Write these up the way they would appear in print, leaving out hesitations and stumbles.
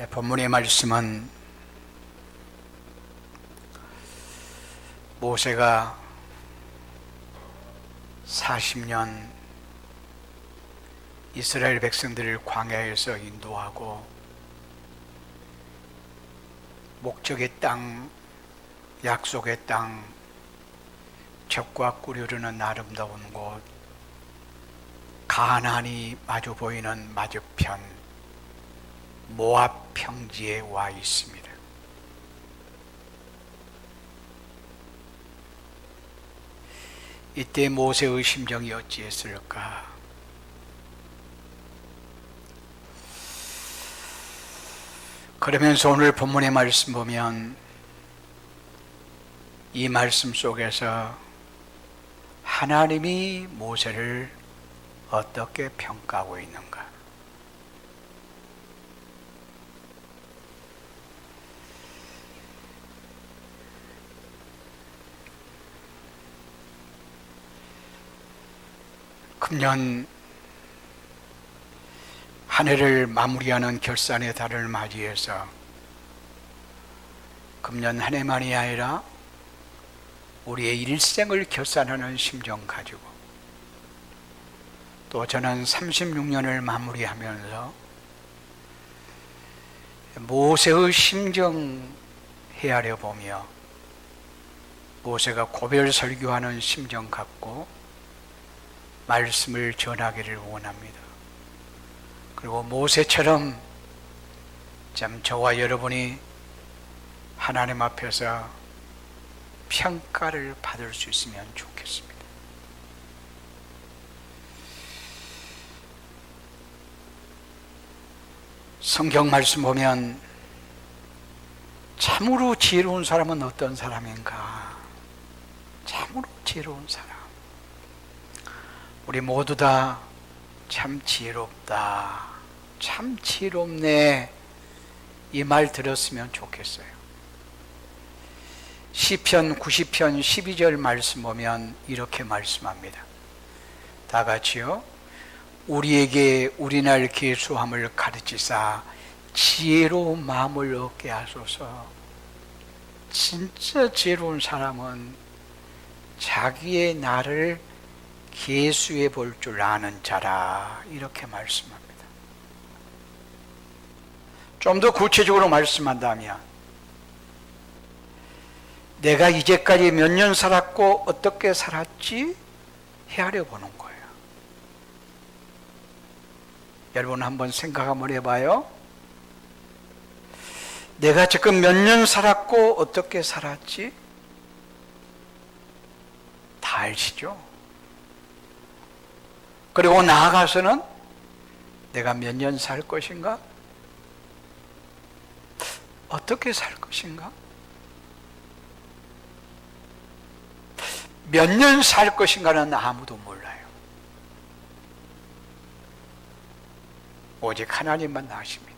본문의 말씀은 모세가 40년 이스라엘 백성들을 광야에서 인도하고 목적의 땅, 약속의 땅, 젖과 꿀이 흐르는 아름다운 곳, 가나안이 마주 보이는 맞은편 모압 평지에 와 있습니다. 이때 모세의 심정이 어찌했을까? 그러면서 오늘 본문의 말씀 보면 이 말씀 속에서 하나님이 모세를 어떻게 평가하고 있는가? 금년 한 해를 마무리하는 결산의 달을 맞이해서 금년 한 해만이 아니라 우리의 일생을 결산하는 심정 가지고 또 저는 36년을 마무리하면서 모세의 심정 헤아려 보며 모세가 고별 설교하는 심정 갖고 말씀을 전하기를 원합니다. 그리고 모세처럼 참 저와 여러분이 하나님 앞에서 평가를 받을 수 있으면 좋겠습니다. 성경 말씀 보면 참으로 지혜로운 사람은 어떤 사람인가? 참으로 지혜로운 사람. 우리 모두 다 참 지혜롭다, 참 지혜롭네, 이 말 들었으면 좋겠어요. 시편 90편 12절 말씀 보면 이렇게 말씀합니다. 다 같이요. 우리에게 우리날 계수함을 가르치사 지혜로운 마음을 얻게 하소서. 진짜 지혜로운 사람은 자기의 날을 계수해 볼 줄 아는 자라, 이렇게 말씀합니다. 좀 더 구체적으로 말씀한다면 내가 이제까지 몇 년 살았고 어떻게 살았지 헤아려 보는 거예요. 여러분 한번 생각 한번 해봐요. 내가 지금 몇 년 살았고 어떻게 살았지? 다 아시죠? 그리고 나아가서는 내가 몇 년 살 것인가? 어떻게 살 것인가? 몇 년 살 것인가는 아무도 몰라요. 오직 하나님만 아십니다.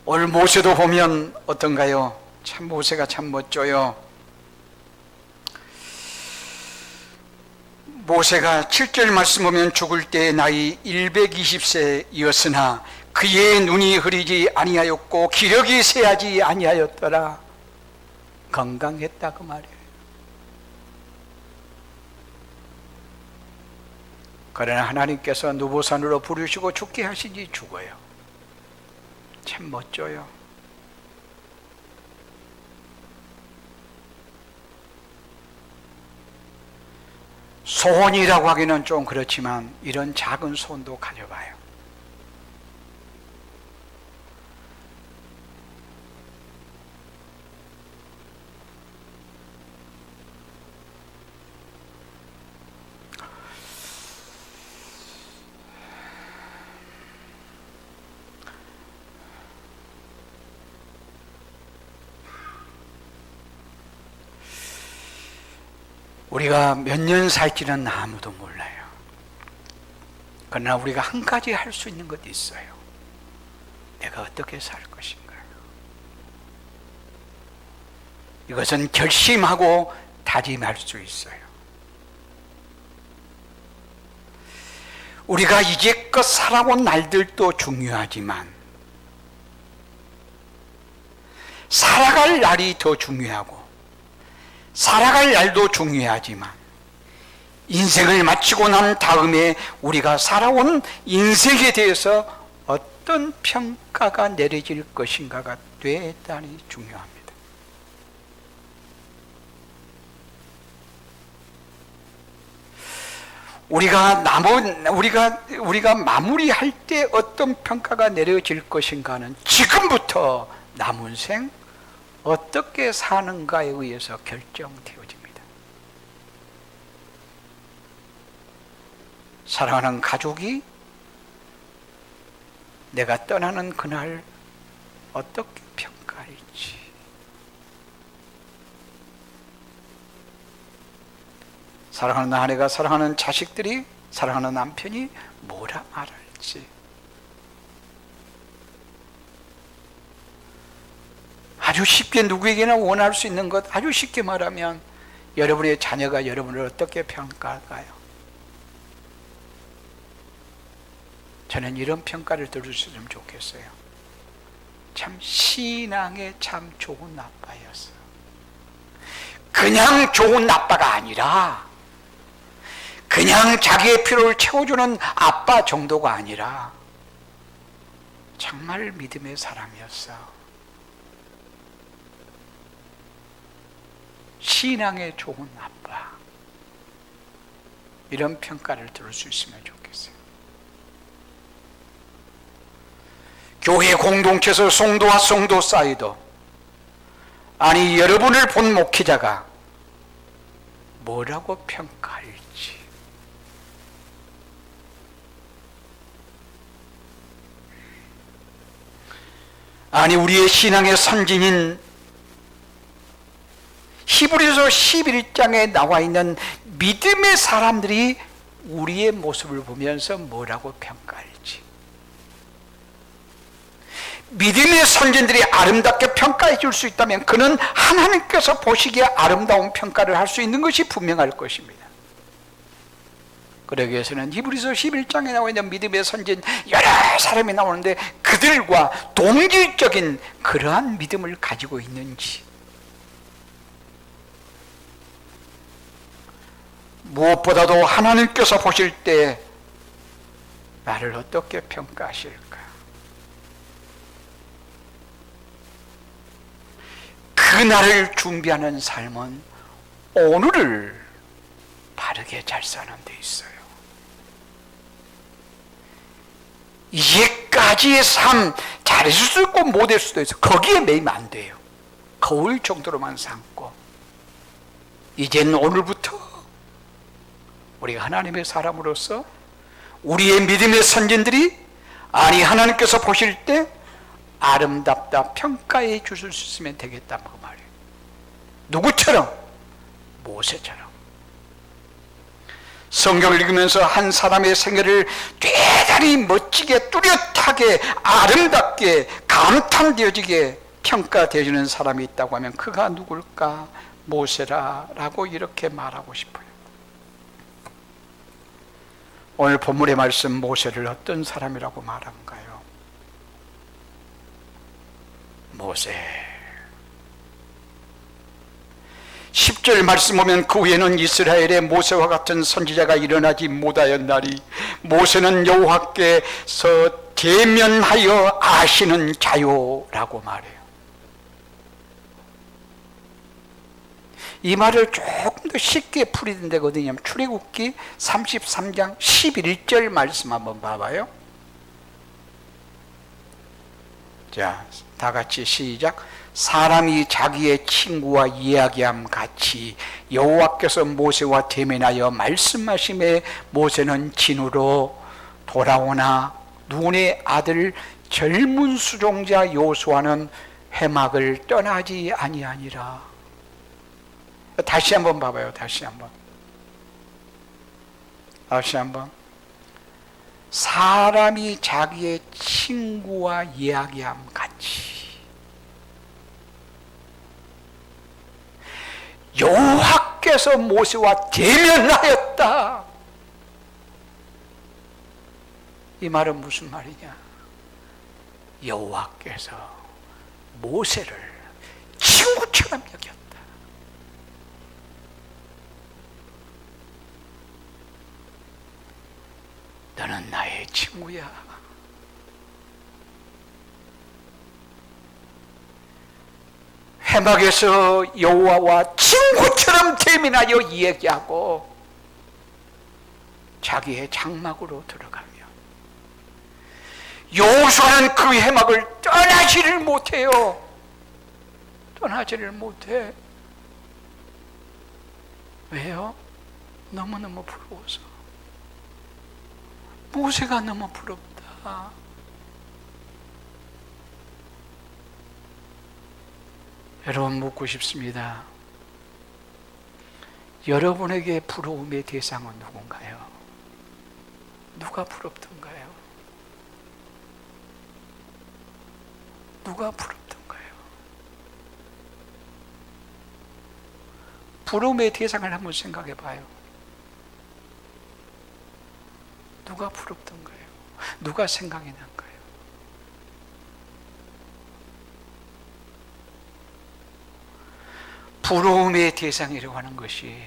오늘 모세도 보면 어떤가요? 참 모세가 참 멋져요. 모세가 7절 말씀 보면 죽을 때 나이 120세였으나 그의 눈이 흐리지 아니하였고 기력이 쇠하지 아니하였더라. 건강했다 그 말이에요. 그러나 하나님께서 누보산으로 부르시고 죽게 하시니 죽어요. 참 멋져요. 소원이라고 하기는 좀 그렇지만 이런 작은 소원도 가져봐요. 우리가 몇 년 살지는 아무도 몰라요. 그러나 우리가 한 가지 할 수 있는 것도 있어요. 내가 어떻게 살 것인가. 이것은 결심하고 다짐할 수 있어요. 우리가 이제껏 살아온 날들도 중요하지만 살아갈 날이 더 중요하고 살아갈 날도 중요하지만 인생을 마치고 난 다음에 우리가 살아온 인생에 대해서 어떤 평가가 내려질 것인가가 대단히 중요합니다. 우리가 마무리할 때 어떤 평가가 내려질 것인가는 지금부터 남은 생 어떻게 사는가에 의해서 결정되어집니다. 사랑하는 가족이 내가 떠나는 그날 어떻게 평가할지, 사랑하는 아내가, 사랑하는 자식들이, 사랑하는 남편이 뭐라 말할지, 아주 쉽게 누구에게나 원할 수 있는 것, 아주 쉽게 말하면 여러분의 자녀가 여러분을 어떻게 평가할까요? 저는 이런 평가를 들을 수 있으면 좋겠어요. 참 신앙에 참 좋은 아빠였어. 그냥 좋은 아빠가 아니라 그냥 자기의 필요를 채워주는 아빠 정도가 아니라 정말 믿음의 사람이었어. 신앙에 좋은 아빠. 이런 평가를 들을 수 있으면 좋겠어요. 교회 공동체에서 성도와 성도 사이도, 아니 여러분을 본 목회자가 뭐라고 평가할지, 아니 우리의 신앙의 선진인 히브리서 11장에 나와 있는 믿음의 사람들이 우리의 모습을 보면서 뭐라고 평가할지, 믿음의 선진들이 아름답게 평가해 줄 수 있다면 그는 하나님께서 보시기에 아름다운 평가를 할 수 있는 것이 분명할 것입니다. 그러기 위해서는 히브리서 11장에 나와 있는 믿음의 선진 여러 사람이 나오는데 그들과 동질적인 그러한 믿음을 가지고 있는지, 무엇보다도 하나님께서 보실 때 나를 어떻게 평가하실까? 그날을 준비하는 삶은 오늘을 바르게 잘 사는 데 있어요. 이제까지의 삶 잘했을 수도 있고 못할 수도 있어. 거기에 매이면 안 돼요. 거울 정도로만 삼고 이제는 오늘부터 우리가 하나님의 사람으로서 우리의 믿음의 선진들이, 아니 하나님께서 보실 때 아름답다 평가해 주실 수 있으면 되겠다 그 말이에요. 누구처럼? 모세처럼. 성경을 읽으면서 한 사람의 생애를 대단히 멋지게 뚜렷하게 아름답게 감탄되어지게 평가되어지는 사람이 있다고 하면 그가 누굴까? 모세라라고 이렇게 말하고 싶어요. 오늘 본문의 말씀, 모세를 어떤 사람이라고 말한가요? 모세 10절 말씀 보면 그 후에는 이스라엘에 모세와 같은 선지자가 일어나지 못하였나니 모세는 여호와께서 대면하여 아시는 자요라고 말해요. 이 말을 조금 더 쉽게 풀이는 데거든요. 출애굽기 33장 11절 말씀 한번 봐봐요. 자, 다 같이 시작. 사람이 자기의 친구와 이야기함 같이 여호와께서 모세와 대면하여 말씀하심에 모세는 진으로 돌아오나 눈의 아들 젊은 수종자 여호수아는 회막을 떠나지 아니하니라. 다시 한번 봐봐요. 다시 한번. 사람이 자기의 친구와 이야기함 같이 여호와께서 모세와 대면하였다. 이 말은 무슨 말이냐? 여호와께서 모세를 친구처럼 여겼다. 너는 나의 친구야. 회막에서 여호와와 친구처럼 대면하여 이야기하고 자기의 장막으로 들어가며 여호수아는 그 회막을 떠나지를 못해요. 떠나지를 못해. 왜요? 너무너무 부러워서. 모세가 너무 부럽다. 여러분, 묻고 싶습니다. 여러분에게 부러움의 대상은 누군가요? 누가 부럽던가요? 누가 부럽던가요? 부러움의 대상을 한번 생각해 봐요. 누가 부럽던가요? 누가 생각이 난가요? 부러움의 대상이라고 하는 것이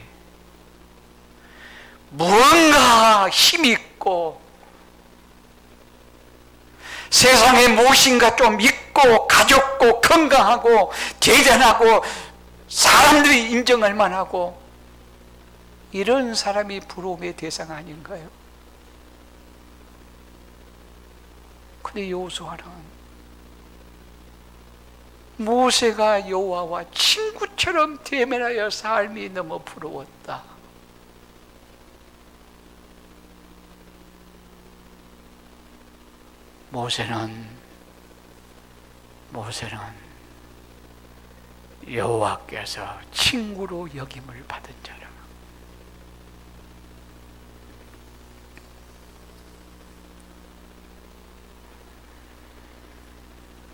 무언가 힘있고 세상에 무엇인가 좀 있고 가졌고 건강하고 대단하고 사람들이 인정할 만하고 이런 사람이 부러움의 대상 아닌가요? 근데 여호수아는 모세가 여호와와 친구처럼 대면하여 삶이 너무 부러웠다. 모세는 여호와께서 친구로 여김을 받은 자라.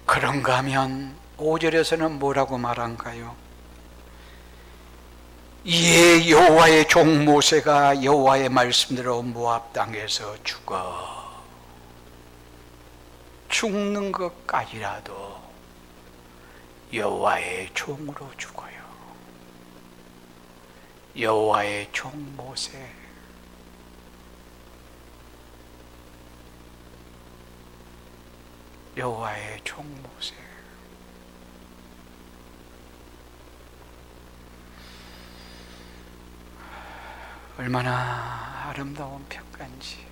그런가 하면 5절에서는 뭐라고 말한가요? 이에 여호와의 종 모세가 여호와의 말씀대로 모압 땅에서 죽는 것까지라도 여호와의 종으로 죽어요. 여호와의 종 모세. 여호와의 종 모세. 얼마나 아름다운 평가인지.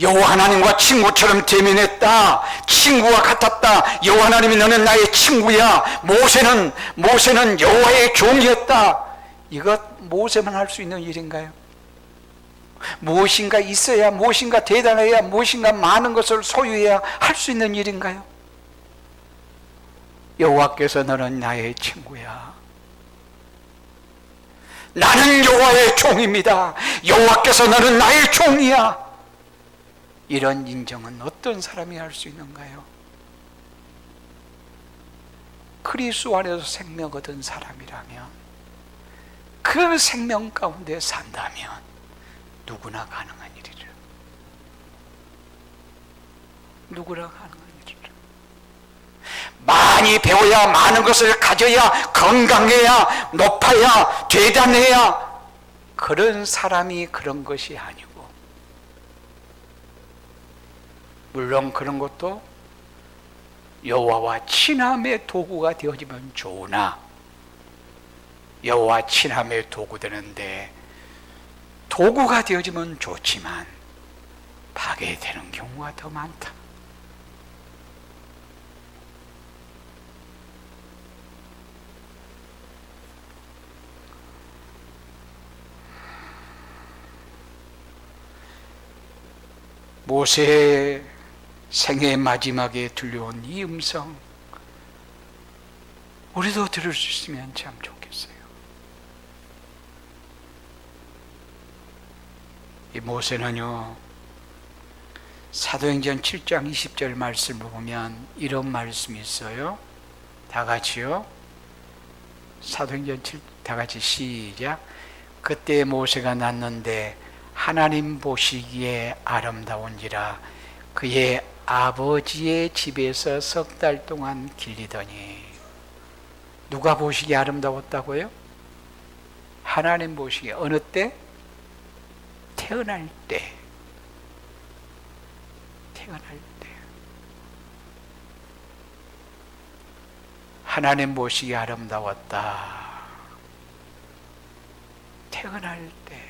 여호와 하나님과 친구처럼 대면했다. 친구와 같았다. 여호와 하나님이 너는 나의 친구야. 모세는 여호와의 종이었다. 이것 모세만 할 수 있는 일인가요? 무엇인가 있어야, 무엇인가 대단해야, 무엇인가 많은 것을 소유해야 할 수 있는 일인가요? 여호와께서 너는 나의 친구야. 나는 여호와의 종입니다. 여호와께서 너는 나의 종이야. 이런 인정은 어떤 사람이 할 수 있는가요? 그리스도 안에서 생명 얻은 사람이라면, 그 생명 가운데 산다면 누구나 가능한 일이죠. 누구나 가능한 일이죠. 많이 배워야, 많은 것을 가져야, 건강해야, 높아야, 대단해야, 그런 사람이 그런 것이 아니고, 물론 그런 것도 여호와와 친함의 도구가 되어지면 좋으나, 여호와 친함의 도구 되는데 도구가 되어지면 좋지만 파괴되는 경우가 더 많다. 모세의 생애 마지막에 들려온 이 음성, 우리도 들을 수 있으면 참 좋겠어요. 이 모세는요, 사도행전 7장 20절 말씀을 보면 이런 말씀이 있어요. 다 같이요. 사도행전 다 같이 시작. 그때 모세가 났는데 하나님 보시기에 아름다운지라 그의 아버지의 집에서 석 달 동안 길리더니. 누가 보시기에 아름다웠다고요? 하나님 보시기에. 어느 때? 태어날 때. 태어날 때. 하나님 보시기에 아름다웠다. 태어날 때.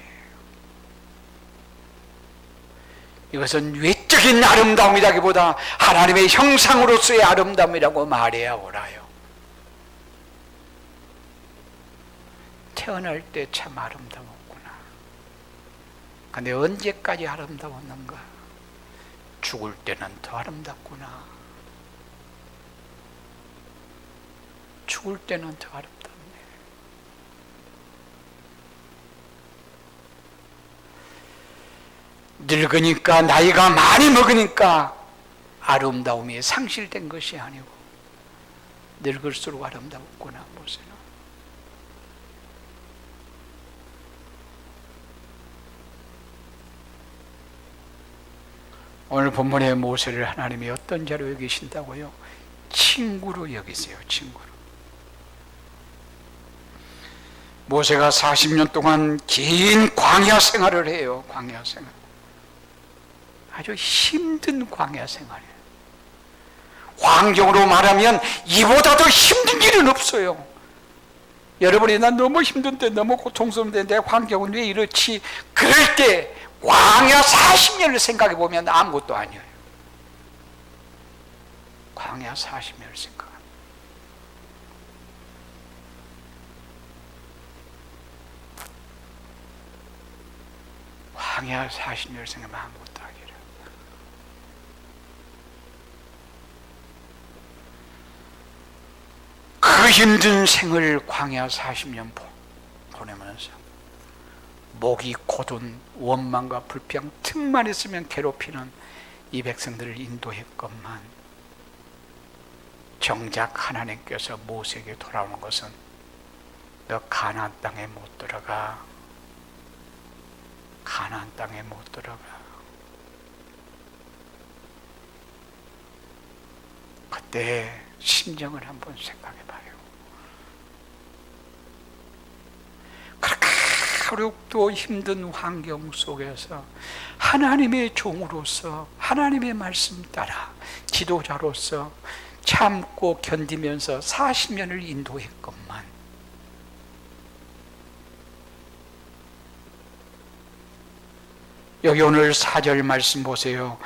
이것은 외적인 아름다움이라기보다 하나님의 형상으로서의 아름다움이라고 말해야 옳아요. 태어날 때 참 아름다웠구나. 근데 언제까지 아름다웠는가? 죽을 때는 더 아름답구나. 죽을 때는 더 아름답네. 늙으니까, 나이가 많이 먹으니까 아름다움이 상실된 것이 아니고 늙을수록 아름다웠구나. 모세는. 오늘 본문의 모세를 하나님이 어떤 자로 여기신다고요? 친구로 여기세요. 친구로. 모세가 40년 동안 긴 광야 생활을 해요. 광야 생활. 아주 힘든 광야 생활이에요. 환경으로 말하면 이보다 더 힘든 일은 없어요. 여러분이 난 너무 힘든데, 너무 고통스러운데 내 환경은 왜 이렇지? 그럴 때 광야 40년을 생각해 보면 아무것도 아니에요. 광야 40년을 생각합니다. 광야 40년을 생각하면 아무것도 아니에요. 그 힘든 생을 광야 40년 보내면서 목이 곧은 원망과 불평, 틈만 있으면 괴롭히는 이 백성들을 인도했건만 정작 하나님께서 모세에게 돌아오는 것은 너 가나안 땅에 못 들어가. 가나안 땅에 못 들어가. 그때 심정을 한번 생각해 봐요. 그렇게 어렵고 힘든 환경 속에서 하나님의 종으로서 하나님의 말씀 따라 지도자로서 참고 견디면서 40년을 인도했건만 여기 오늘 4절 말씀 보세요.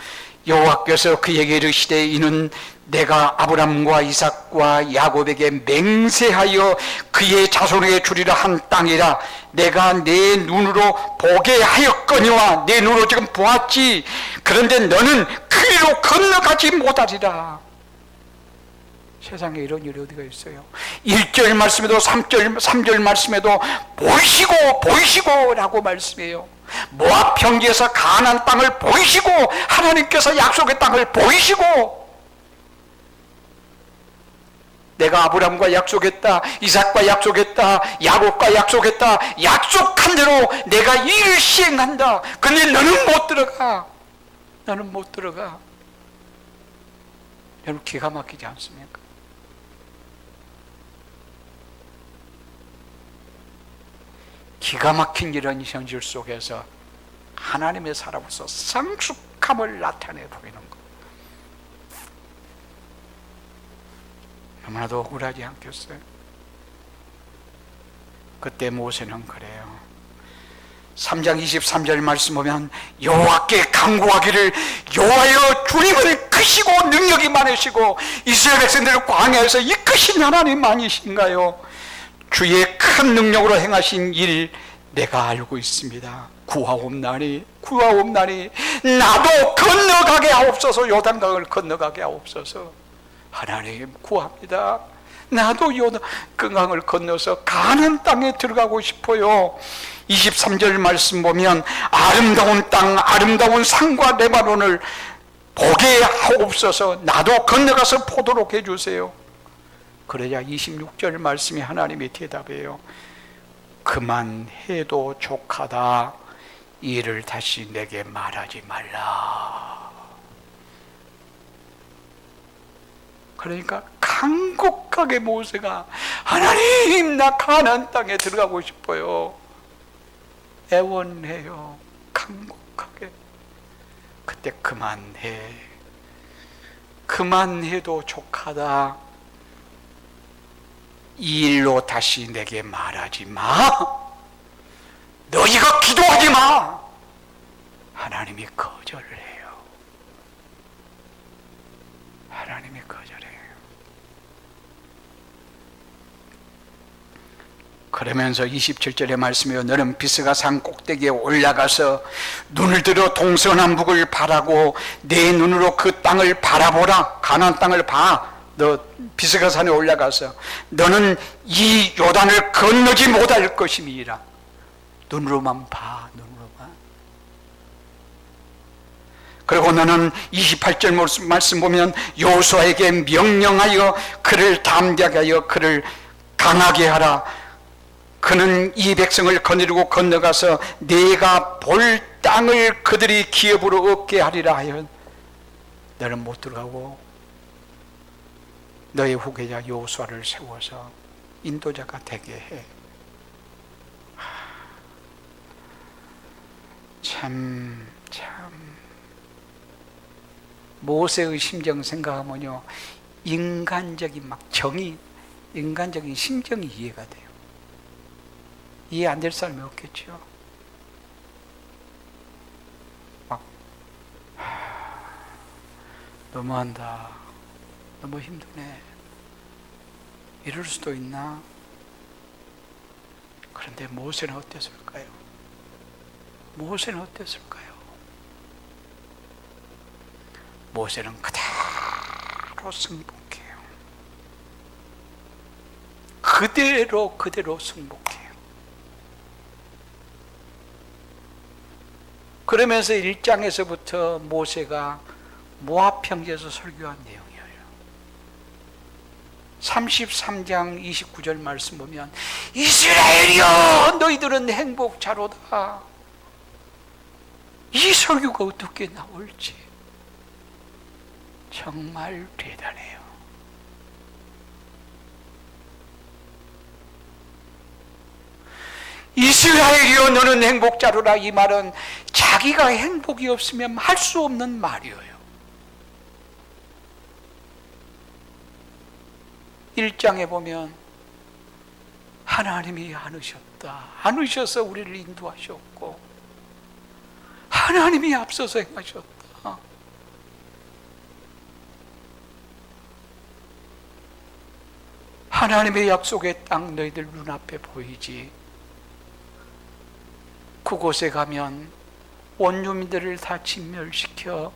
여호와께서 그에게 이르시되 이는 내가 아브람과 이삭과 야곱에게 맹세하여 그의 자손에게 주리라 한 땅이라. 내가 내 눈으로 보게 하였거니와 내 눈으로 지금 보았지. 그런데 너는 그리로 건너가지 못하리라. 세상에 이런 일이 어디가 있어요? 1절 말씀에도 3절 말씀에도 보이시고 라고 말씀해요. 모압 평지에서 가나안 땅을 보이시고 하나님께서 약속의 땅을 보이시고 내가 아브람과 약속했다, 이삭과 약속했다, 야곱과 약속했다, 약속한 대로 내가 일을 시행한다. 근데 너는 못 들어가. 너는 못 들어가. 여러분 기가 막히지 않습니까? 기가 막힌 이런 현실 속에서 하나님의 사람으로서 성숙함을 나타내 보이는 것, 너무나도 억울하지 않겠어요? 그때 모세는 그래요. 3장 23절 말씀 보면 여호와께 간구하기를 여호와여 주님은 크시고 능력이 많으시고 이스라엘 백성들을 광야에서 이끄신 하나님 아니신가요? 주의 큰 능력으로 행하신 일 내가 알고 있습니다. 구하옵나니 나도 건너가게 하옵소서. 요단강을 건너가게 하옵소서. 하나님 구합니다. 나도 요단강을 건너서 가나안 땅에 들어가고 싶어요. 23절 말씀 보면 아름다운 땅, 아름다운 산과 레바논을 보게 하옵소서. 나도 건너가서 보도록 해주세요. 그러자 26절 말씀이 하나님의 대답이에요. 그만해도 족하다. 이 일을 다시 내게 말하지 말라. 그러니까 간곡하게 모세가 하나님, 나 가나안 땅에 들어가고 싶어요. 애원해요. 간곡하게. 그때 그만해. 그만해도 족하다. 이 일로 다시 내게 말하지 마. 너희가 기도하지 마. 하나님이 거절을 해요. 하나님이 거절해요. 그러면서 27절의 말씀이요, 너는 비스가 산 꼭대기에 올라가서 눈을 들어 동서남북을 바라고 내 눈으로 그 땅을 바라보라. 가나안 땅을 봐. 너 비스가 산에 올라가서 너는 이 요단을 건너지 못할 것임이라. 눈으로만 봐. 눈으로만. 그리고 너는 28절 말씀 보면 여호수아에게 명령하여 그를 담대하게 하여 그를 강하게 하라. 그는 이 백성을 거느리고 건너가서 네가 볼 땅을 그들이 기업으로 얻게 하리라 하여 너는 못 들어가고 너의 후계자 여호수아를 세워서 인도자가 되게 해. 참 모세의 심정 생각하면요, 인간적인 인간적인 심정이 이해가 돼요. 이해 안 될 사람이 없겠죠. 너무한다. 너무 힘드네. 이럴 수도 있나? 그런데 모세는 어땠을까요? 모세는 어땠을까요? 모세는 그대로 승복해요. 그대로 승복해요. 그러면서 1장에서부터 모세가 모압 평지에서 설교한 내용이에요. 33장 29절 말씀 보면 이스라엘이여 너희들은 행복자로다. 이 설교가 어떻게 나올지 정말 대단해요. 이스라엘이여 너는 행복자로라. 이 말은 자기가 행복이 없으면 할 수 없는 말이에요. 1장에 보면 하나님이 안으셔서 우리를 인도하셨고 하나님이 앞서서 행하셨다. 하나님의 약속의 땅 너희들 눈앞에 보이지. 그곳에 가면 원주민들을 다 진멸시켜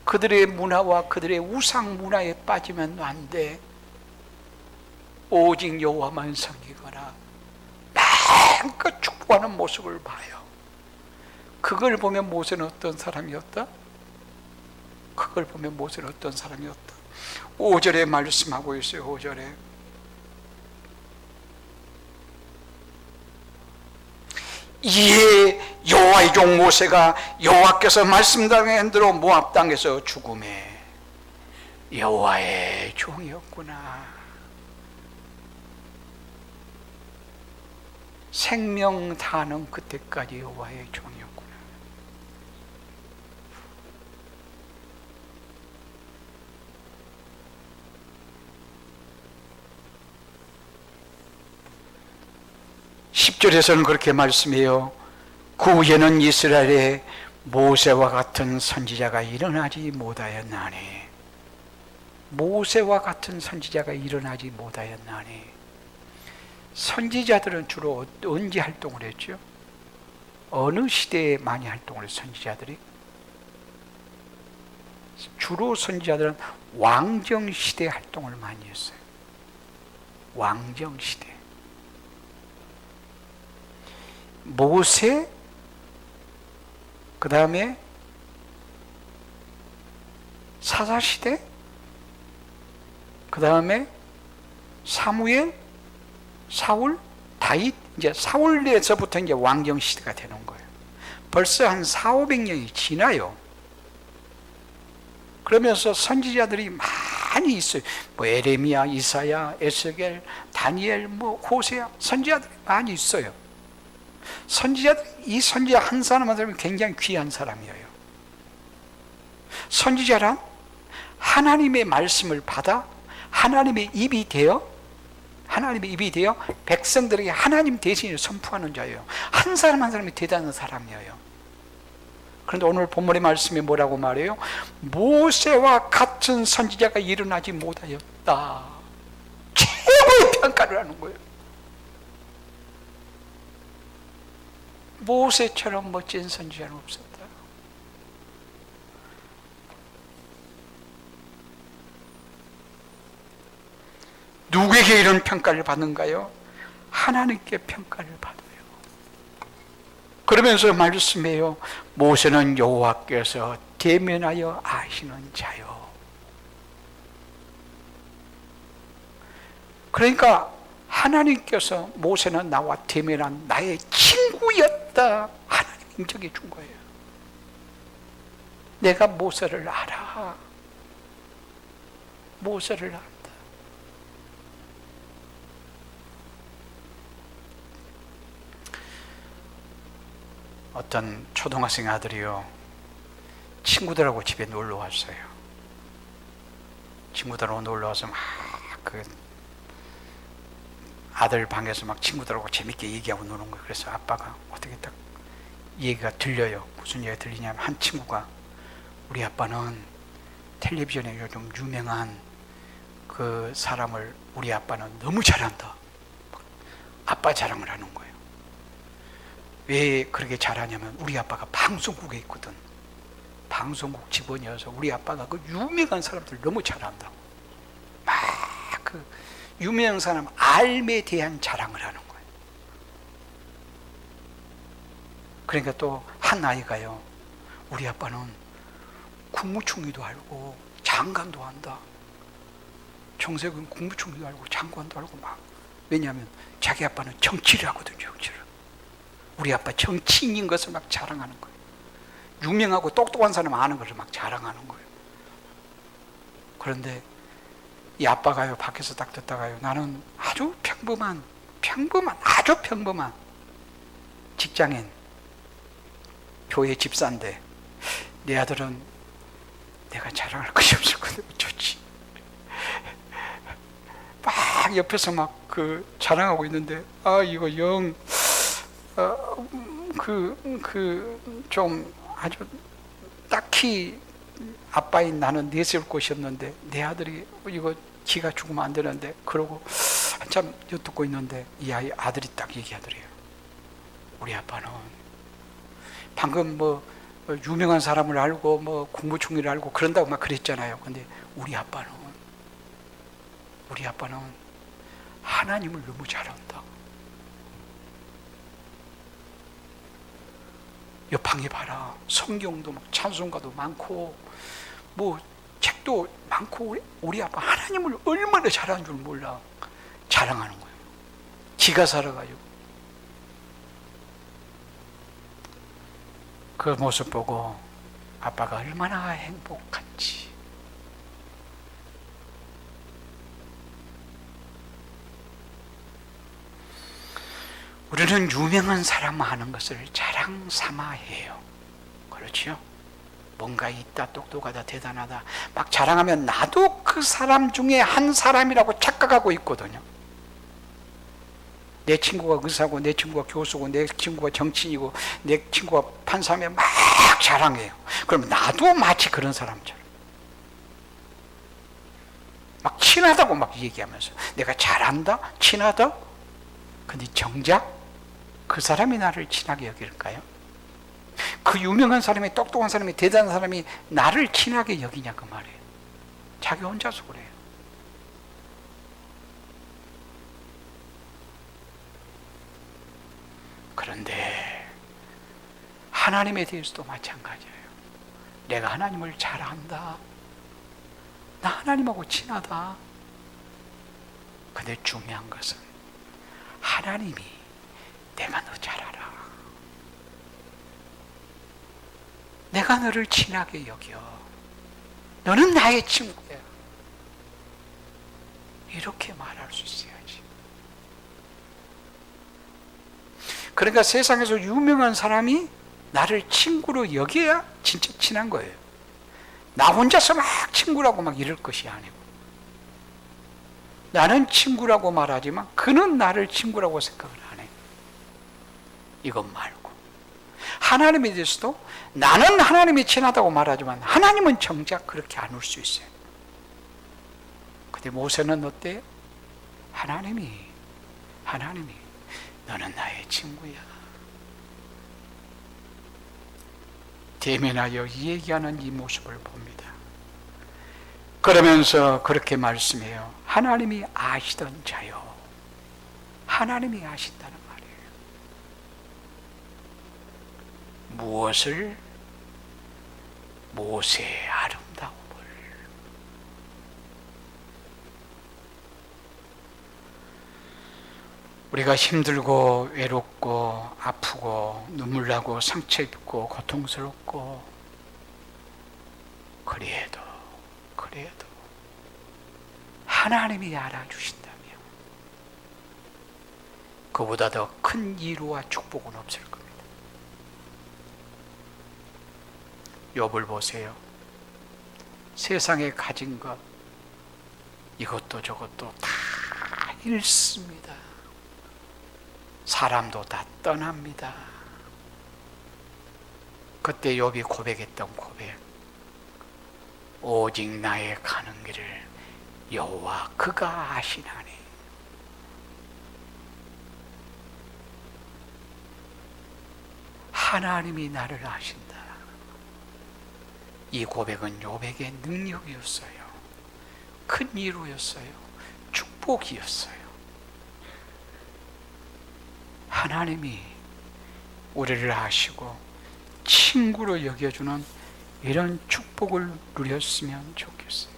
그들의 문화와 그들의 우상 문화에 빠지면 안 돼. 오직 여호와만 섬기거라. 마음껏 축복하는 모습을 봐요. 그걸 보면 모세는 어떤 사람이었다? 5절에 말씀하고 있어요. 5절에 이에 여호와의 종 모세가 여호와께서 말씀하신 대로 모압 땅에서 죽음에 여호와의 종이었구나. 생명 다하는 그때까지 여호와의 종이었구나. (10절에서는) 그렇게 말씀해요. 그 후에는 이스라엘에 모세와 같은 선지자가 일어나지 못하였나니. 모세와 같은 선지자가 일어나지 못하였나니. 선지자들은 주로 언제 활동을 했죠? 어느 시대에 많이 활동을 했어요? 선지자들이? 주로 선지자들은 왕정시대 활동을 많이 했어요. 왕정시대. 모세, 그 다음에 사사시대, 그 다음에 사무엘, 사울, 다윗 이제 사울에서부터 이제 왕정 시대가 되는 거예요. 벌써 한 400~500년이 지나요. 그러면서 선지자들이 많이 있어요. 뭐 에레미야, 이사야, 에스겔, 다니엘, 뭐 호세야, 선지자들이 많이 있어요. 선지자들, 이 선지자 한 사람 한 사람이 굉장히 귀한 사람이에요. 선지자란 하나님의 말씀을 받아 하나님의 입이 되어 백성들에게 하나님 대신에 선포하는 자예요. 한 사람 한 사람이 대단한 사람이에요. 그런데 오늘 본문의 말씀이 뭐라고 말해요? 모세와 같은 선지자가 일어나지 못하였다. 최고의 평가를 하는 거예요. 모세처럼 멋진 선지자는 없었다. 누구에게 이런 평가를 받는가요? 하나님께 평가를 받아요. 그러면서 말씀해요. 모세는 여호와께서 대면하여 아시는 자요. 그러니까 하나님께서 모세는 나와 대면한 나의 친구였다. 하나님 인정해 준 거예요. 내가 모세를 알아. 모세를 안다. 어떤 초등학생 아들이요, 친구들하고 집에 놀러 왔어요. 친구들하고 놀러 와서 막 그 아들 방에서 막 친구들하고 재밌게 얘기하고 노는 거예요. 그래서 아빠가 어떻게 딱 얘기가 들려요. 무슨 얘기가 들리냐면, 한 친구가 우리 아빠는 텔레비전에 요즘 유명한 그 사람을 우리 아빠는 너무 잘한다. 아빠 자랑을 하는 거예요. 왜 그렇게 잘하냐면 우리 아빠가 방송국에 있거든. 방송국 직원이어서 우리 아빠가 그 유명한 사람들 너무 잘한다고. 막 그 유명한 사람 알에 대한 자랑을 하는 거예요. 그러니까 또 한 아이가요, 우리 아빠는 국무총리도 알고 장관도 한다. 정세균 국무총리도 알고 장관도 알고 막. 왜냐하면 자기 아빠는 정치를 하거든요. 정치를. 우리 아빠 정치인인 것을 막 자랑하는 거예요. 유명하고 똑똑한 사람 아는 것을 막 자랑하는 거예요. 그런데 이 아빠가요, 밖에서 딱 듣다가요, 나는 아주 평범한 직장인, 교회 집사인데 내 아들은 내가 자랑할 것이 없을 건데 어쩌지. 막 옆에서 막 그 자랑하고 있는데, 아 이거 영 좀 아주 딱히 아빠인 나는 내세울 곳이 없는데 내 아들이 이거 기가 죽으면 안 되는데, 그러고 한참 엿듣고 있는데 이 아들이 딱 얘기하더래요. 우리 아빠는 방금 뭐 유명한 사람을 알고 뭐 국무총리를 알고 그런다고 막 그랬잖아요. 근데 우리 아빠는 하나님을 너무 잘 안다. 옆방에 봐라, 성경도 막 찬송가도 많고 뭐 책도 많고 우리 아빠 하나님을 얼마나 잘하는 줄 몰라. 자랑하는 거예요. 지가 살아가지고. 그 모습 보고 아빠가 얼마나 행복한지. 우리는 유명한 사람 하는 것을 자랑 삼아 해요. 그렇죠? 뭔가 있다, 똑똑하다, 대단하다 막 자랑하면 나도 그 사람 중에 한 사람이라고 착각하고 있거든요. 내 친구가 의사고, 내 친구가 교수고, 내 친구가 정치인이고, 내 친구가 판사면 막 자랑해요. 그럼 나도 마치 그런 사람처럼 막 친하다고 막 얘기하면서 내가 잘한다, 친하다. 근데 정작 그 사람이 나를 친하게 여길까요? 그 유명한 사람이, 똑똑한 사람이, 대단한 사람이 나를 친하게 여기냐 그 말이에요. 자기 혼자서 그래요. 그런데 하나님에 대해서도 마찬가지예요. 내가 하나님을 잘 안다. 나 하나님하고 친하다. 근데 중요한 것은 하나님이 내가 너 잘 알아. 내가 너를 친하게 여겨. 너는 나의 친구야. 이렇게 말할 수 있어야지. 그러니까 세상에서 유명한 사람이 나를 친구로 여겨야 진짜 친한 거예요. 나 혼자서 막 친구라고 막 이럴 것이 아니고, 나는 친구라고 말하지만 그는 나를 친구라고 생각을 안 해. 이것 말고 하나님에 대해서도 나는 하나님이 친하다고 말하지만 하나님은 정작 그렇게 안 올 수 있어요. 근데 모세는 어때요? 하나님이 너는 나의 친구야. 대면하여 얘기하는 이 모습을 봅니다. 그러면서 그렇게 말씀해요. 하나님이 아시던 자요. 하나님이 아신다는 말이에요. 무엇을? 모세의 아름다움을. 우리가 힘들고 외롭고 아프고 눈물 나고 상처 입고 고통스럽고 그래도 하나님이 알아주신다면 그보다 더 큰 위로와 축복은 없을 겁니다. 욥을 보세요. 세상에 가진 것 이것도 저것도 다 잃습니다. 사람도 다 떠납니다. 그때 욥이 고백했던 고백, 오직 나의 가는 길을 여호와 그가 아시나니. 하나님이 나를 아신다. 이 고백은 욥에게 능력이었어요. 큰 위로였어요. 축복이었어요. 하나님이 우리를 아시고 친구로 여겨주는 이런 축복을 누렸으면 좋겠어요.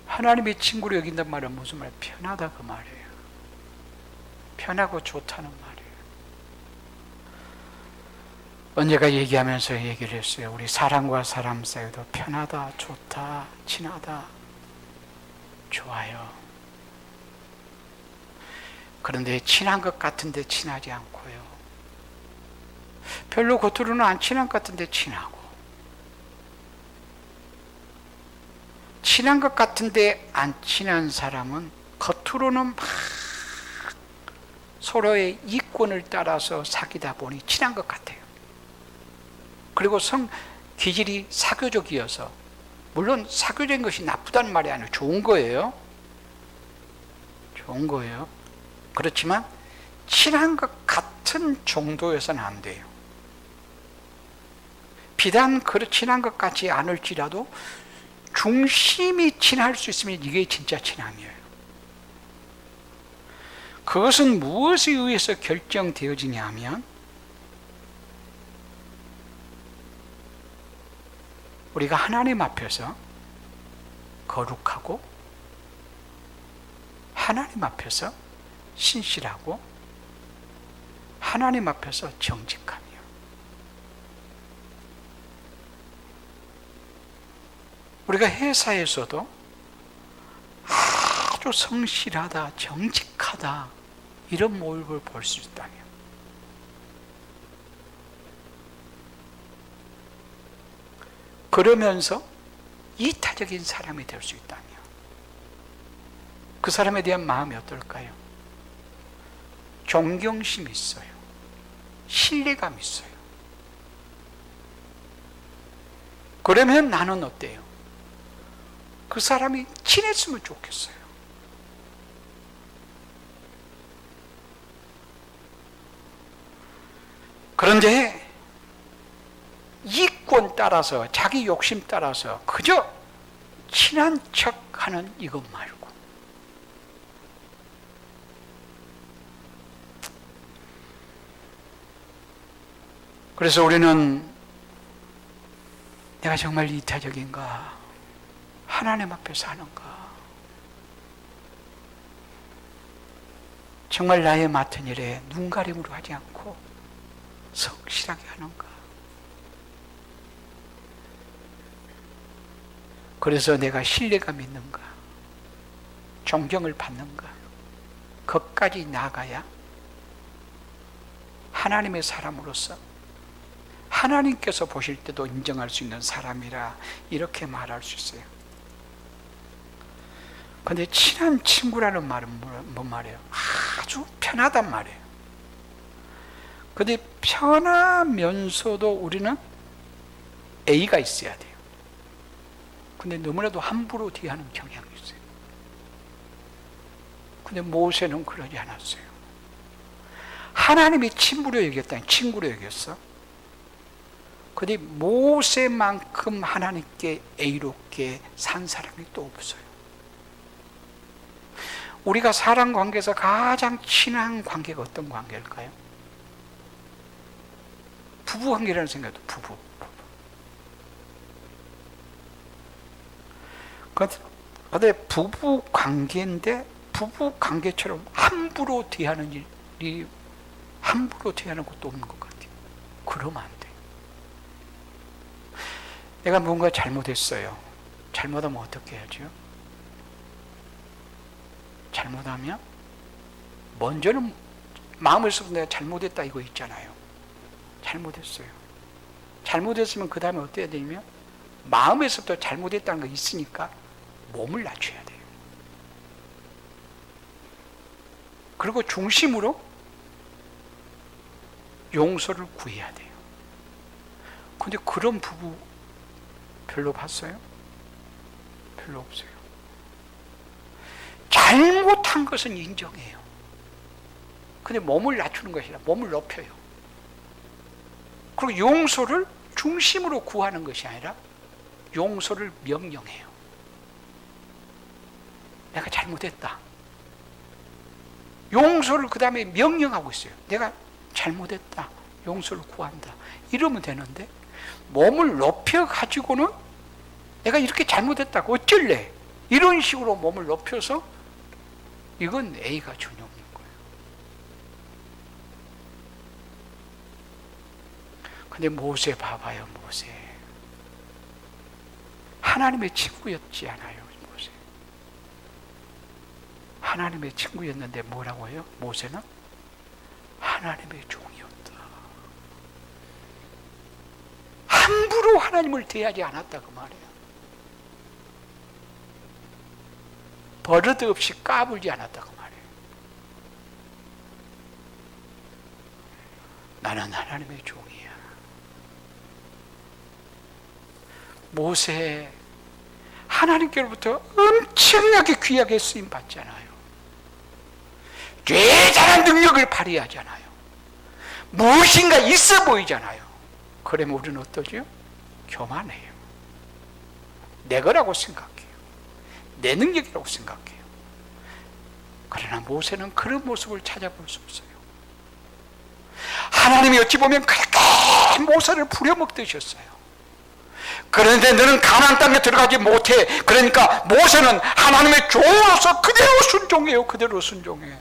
하나님의 친구로 여긴단 말은 무슨 말이에요? 편하다 그 말이에요. 편하고 좋다는 말이에요. 언제가 얘기하면서 얘기를 했어요. 우리 사람과 사람 사이도 편하다, 좋다, 친하다, 좋아요. 그런데 친한 것 같은데 친하지 않고요. 별로 겉으로는 안 친한 것 같은데 친하고, 친한 것 같은데 안 친한 사람은 겉으로는 막 서로의 이권을 따라서 사귀다 보니 친한 것 같아요. 그리고 기질이 사교적이어서, 물론 사교적인 것이 나쁘다는 말이 아니에요. 좋은 거예요. 좋은 거예요. 그렇지만 친한 것 같은 정도여서는 안 돼요. 비단 친한 것 같지 않을지라도 중심이 친할 수 있으면 이게 진짜 친함이에요. 그것은 무엇에 의해서 결정되어지냐 하면 우리가 하나님 앞에서 거룩하고 하나님 앞에서 신실하고 하나님 앞에서 정직하며, 우리가 회사에서도 아주 성실하다, 정직하다 이런 모습을 볼 수 있다면, 그러면서 이타적인 사람이 될 수 있다면 그 사람에 대한 마음이 어떨까요? 존경심이 있어요. 신뢰감이 있어요. 그러면 나는 어때요? 그 사람이 친했으면 좋겠어요. 그런데 이권 따라서, 자기 욕심 따라서 그저 친한 척하는 이것 말고, 그래서 우리는 내가 정말 이타적인가? 하나님 앞에서 하는가? 정말 나의 맡은 일에 눈가림으로 하지 않고 성실하게 하는가? 그래서 내가 신뢰감 있는가? 존경을 받는가? 거기까지 나가야 하나님의 사람으로서 하나님께서 보실 때도 인정할 수 있는 사람이라 이렇게 말할 수 있어요. 근데 친한 친구라는 말은 뭔 말이에요? 아주 편하단 말이에요. 근데 편하면서도 우리는 A가 있어야 돼요. 근데 너무나도 함부로 대하는 경향이 있어요. 근데 모세는 그러지 않았어요. 하나님이 친구로 여겼다니 친구로 여겼어. 근데 모세만큼 하나님께 A롭게 산 사람이 또 없어요. 우리가 사람 관계에서 가장 친한 관계가 어떤 관계일까요? 부부 관계라는 생각도 부부. 근데 부부 관계인데 부부 관계처럼 함부로 대하는 일이 함부로 대하는 것도 없는 것 같아요. 그러면 안 돼. 내가 뭔가 잘못했어요. 잘못하면 어떻게 해야죠? 잘못하면 먼저는 마음에서 내가 잘못했다 이거 있잖아요. 잘못했어요. 잘못했으면 그 다음에 어떻게 해야 되냐면 마음에서부터 잘못했다는 거 있으니까 몸을 낮춰야 돼요. 그리고 중심으로 용서를 구해야 돼요. 근데 그런 부부 별로 봤어요? 별로 없어요. 잘못한 것은 인정해요. 근데 몸을 낮추는 것이 아니라 몸을 높여요. 그리고 용서를 중심으로 구하는 것이 아니라 용서를 명령해요. 내가 잘못했다. 용서를 그 다음에 명령하고 있어요. 내가 잘못했다. 용서를 구한다. 이러면 되는데 몸을 높여가지고는 내가 이렇게 잘못했다고 어쩔래? 이런 식으로 몸을 높여서 이건 A가 전용인 거예요. 근데 모세 봐봐요. 모세 하나님의 친구였지 않아요. 모세 하나님의 친구였는데 뭐라고 해요? 모세는 하나님의 종이었다. 함부로 하나님을 대하지 않았다 그 말이에요. 버릇 없이 까불지 않았다 그 말이에요. 나는 하나님의 종이야. 모세 하나님께로부터 엄청나게 귀하게 쓰임 받잖아요. 굉장한 능력을 발휘하잖아요. 무엇인가 있어 보이잖아요. 그러면 우리는 어떠죠? 교만해요. 내 거라고 생각해요. 내 능력이라고 생각해요. 그러나 모세는 그런 모습을 찾아볼 수 없어요. 하나님이 어찌 보면 그렇게 모세를 부려먹듯이었어요. 그런데 너는 가나안 땅에 들어가지 못해. 그러니까 모세는 하나님의 종으로서 그대로 순종해요. 그대로 순종해.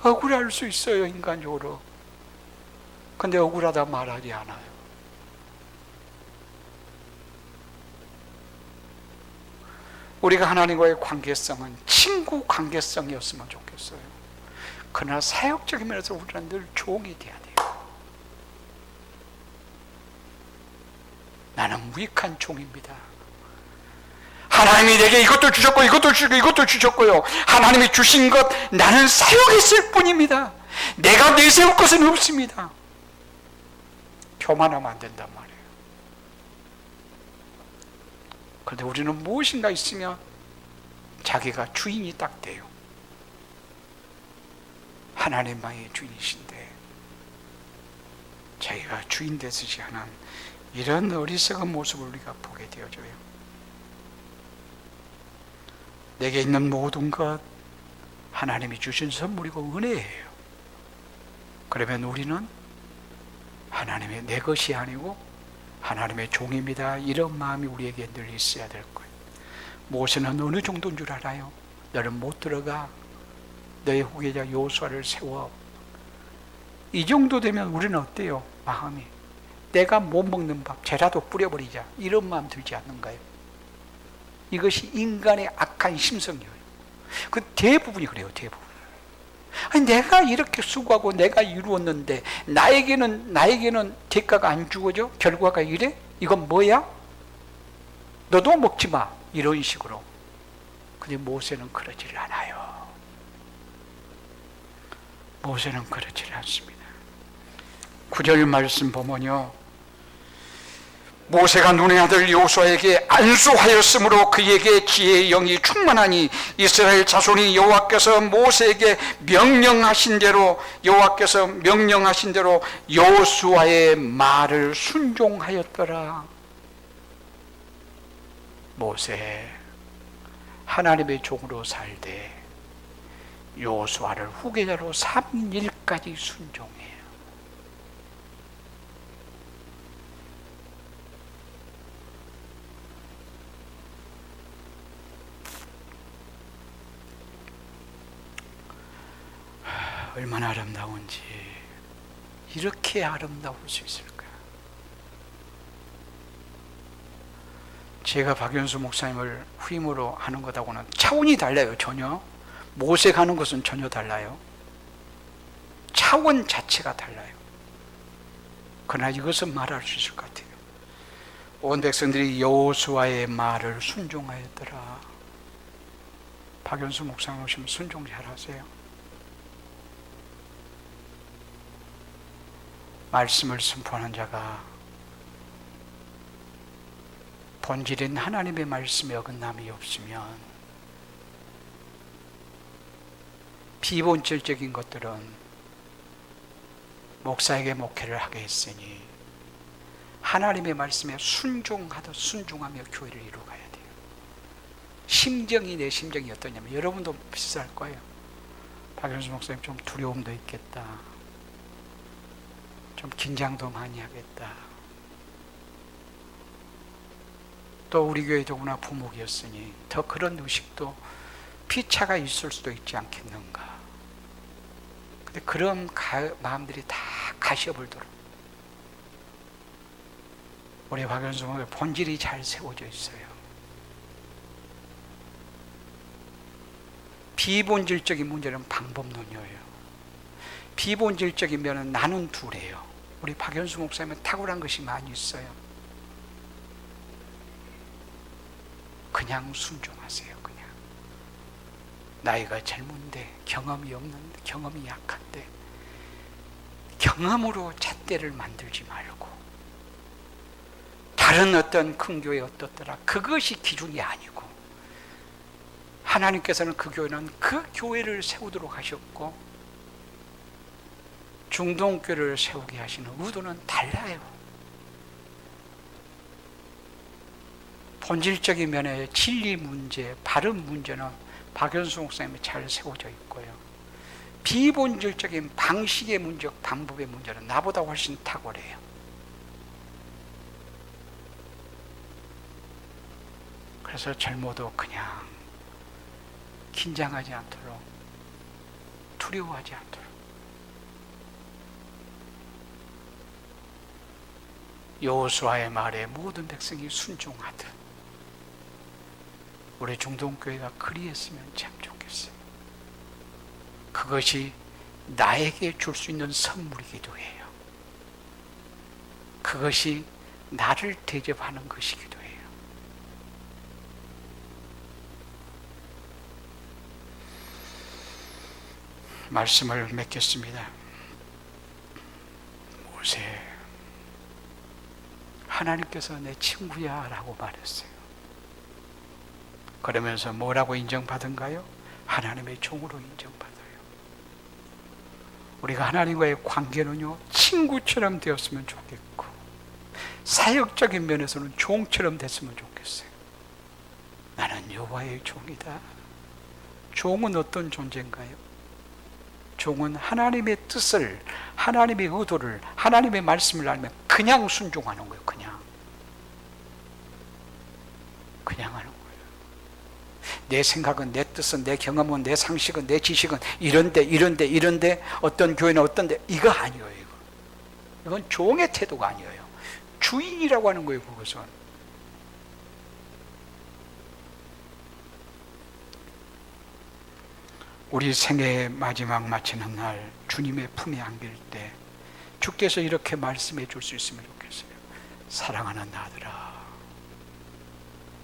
억울할 수 있어요, 인간적으로. 근데 억울하다 말하지 않아요. 우리가 하나님과의 관계성은 친구 관계성이었으면 좋겠어요. 그러나 사역적인 면에서 우리는 늘 종이 돼야 돼요. 나는 무익한 종입니다. 하나님이 내게 이것도 주셨고 이것도 주시고 이것도 주셨고요. 하나님이 주신 것 나는 사용했을 뿐입니다. 내가 내세울 것은 없습니다. 교만하면 안 된단 말이에요. 그런데 우리는 무엇인가 있으면 자기가 주인이 딱 돼요. 하나님만이 주인이신데 자기가 주인 되시지 않은 이런 어리석은 모습을 우리가 보게 되어져요. 내게 있는 모든 것 하나님이 주신 선물이고 은혜예요. 그러면 우리는 하나님의 내 것이 아니고 하나님의 종입니다. 이런 마음이 우리에게 늘 있어야 될 거예요. 모세는 어느 정도인 줄 알아요? 너는 못 들어가. 너의 후계자 여호수아를 세워. 이 정도 되면 우리는 어때요? 마음이 내가 못 먹는 밥 죄라도 뿌려버리자, 이런 마음 들지 않는가요? 이것이 인간의 악한 심성이에요. 그 대부분이 그래요. 대부분. 아니, 내가 이렇게 수고하고 내가 이루었는데 나에게는 대가가 안 주어져? 결과가 이래? 이건 뭐야? 너도 먹지 마, 이런 식으로. 근데 모세는 그러지를 않아요. 모세는 그렇지 않습니다. 9절 말씀 보면요, 모세가 눈의 아들 여호수아에게 안수하였으므로 그에게 지혜의 영이 충만하니 이스라엘 자손이 여호와께서 모세에게 명령하신 대로 여호수아의 말을 순종하였더라. 모세 하나님의 종으로 살되 여호수아를 후계자로 삼는 일까지 순종해요. 얼마나 아름다운지. 이렇게 아름다울 수 있을까? 제가 박연수 목사님을 후임으로 하는 것하고는 차원이 달라요. 전혀. 모세가 하는 것은 전혀 달라요. 차원 자체가 달라요. 그러나 이것은 말할 수 있을 것 같아요. 온 백성들이 여호수아의 말을 순종하였더라. 박연수 목사님 오시면 순종 잘하세요. 말씀을 선포하는 자가 본질인 하나님의 말씀에 어긋남이 없으면 비본질적인 것들은 목사에게 목회를 하게 했으니 하나님의 말씀에 순종하며 교회를 이루어가야 돼요. 심정이 내 심정이 어떠냐면, 여러분도 비슷할 거예요. 박연수 목사님 좀 두려움도 있겠다, 좀 긴장도 많이 하겠다, 또 우리 교회 더구나 부목이었으니 더 그런 의식도 피차가 있을 수도 있지 않겠는가. 근데 그런 마음들이 다 가시어불도록 우리 박연수 목사님 본질이 잘 세워져 있어요. 비본질적인 문제는 방법론이에요. 비본질적인 면은 나는 둘이에요. 우리 박연수 목사님은 탁월한 것이 많이 있어요. 그냥 순종하세요. 그냥 나이가 젊은데 경험이 없는데, 경험이 약한데 경험으로 잣대를 만들지 말고 다른 어떤 큰 교회 어떻더라, 그것이 기준이 아니고 하나님께서는 그 교회는 그 교회를 세우도록 하셨고 중동교회를 세우게 하시는 의도는 달라요. 본질적인 면의 진리 문제, 바른 문제는 박연수 목사님이 잘 세워져 있고요. 비본질적인 방식의 문제, 방법의 문제는 나보다 훨씬 탁월해요. 그래서 젊어도 그냥 긴장하지 않도록, 두려워하지 않도록 여호수아의 말에 모든 백성이 순종하듯 우리 중동교회가 그리했으면 참 좋겠어요. 그것이 나에게 줄 수 있는 선물이기도 해요. 그것이 나를 대접하는 것이기도 해요. 말씀을 맺겠습니다. 모세, 하나님께서 내 친구야 라고 말했어요. 그러면서 뭐라고 인정받은가요? 하나님의 종으로 인정받아요. 우리가 하나님과의 관계는요, 친구처럼 되었으면 좋겠고 사역적인 면에서는 종처럼 됐으면 좋겠어요. 나는 여호와의 종이다. 종은 어떤 존재인가요? 종은 하나님의 뜻을, 하나님의 의도를, 하나님의 말씀을 알면 그냥 순종하는 거예요. 그냥 하는 거예요. 내 생각은, 내 뜻은, 내 경험은, 내 상식은, 내 지식은 이런데 어떤 교회는 어떤데, 이거 아니에요. 이건 종의 태도가 아니에요. 주인이라고 하는 거예요. 그것은 우리 생애의 마지막 마치는 날 주님의 품에 안길 때 주께서 이렇게 말씀해 줄 수 있으면 좋겠어요. 사랑하는 아들아,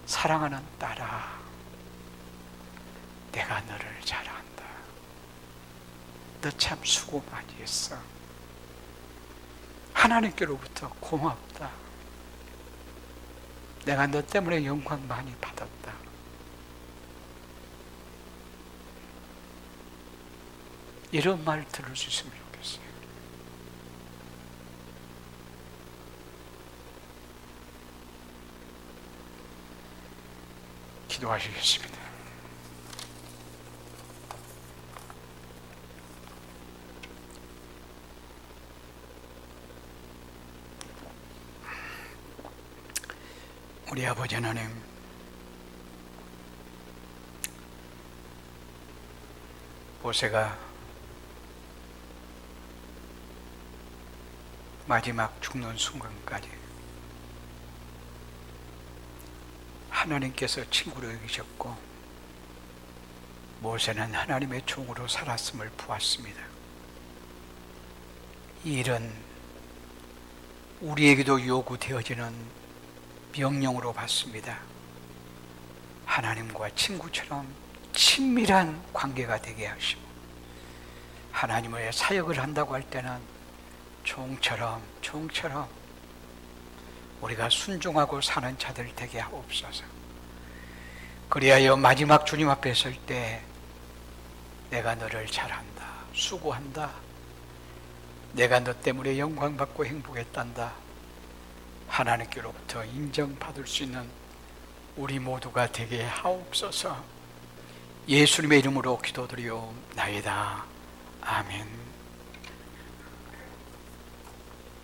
사랑하는 딸아, 내가 너를 잘 안다. 너 참 수고 많이 했어. 하나님께로부터 고맙다. 내가 너 때문에 영광 많이 받았다. 이런 말 들을 수 있으면 좋겠어요. 기도하시겠습니다. 우리 아버지 하나님, 모세가 마지막 죽는 순간까지 하나님께서 친구로 여기셨고 모세는 하나님의 종으로 살았음을 보았습니다. 이 일은 우리에게도 요구되어지는 명령으로 받습니다. 하나님과 친구처럼 친밀한 관계가 되게 하시고 하나님의 사역을 한다고 할 때는 종처럼 우리가 순종하고 사는 자들 되게 하옵소서. 그리하여 마지막 주님 앞에 설 때 내가 너를 잘한다, 수고한다, 내가 너 때문에 영광받고 행복했단다, 하나님께로부터 인정받을 수 있는 우리 모두가 되게 하옵소서. 예수님의 이름으로 기도드리옵나이다. 아멘.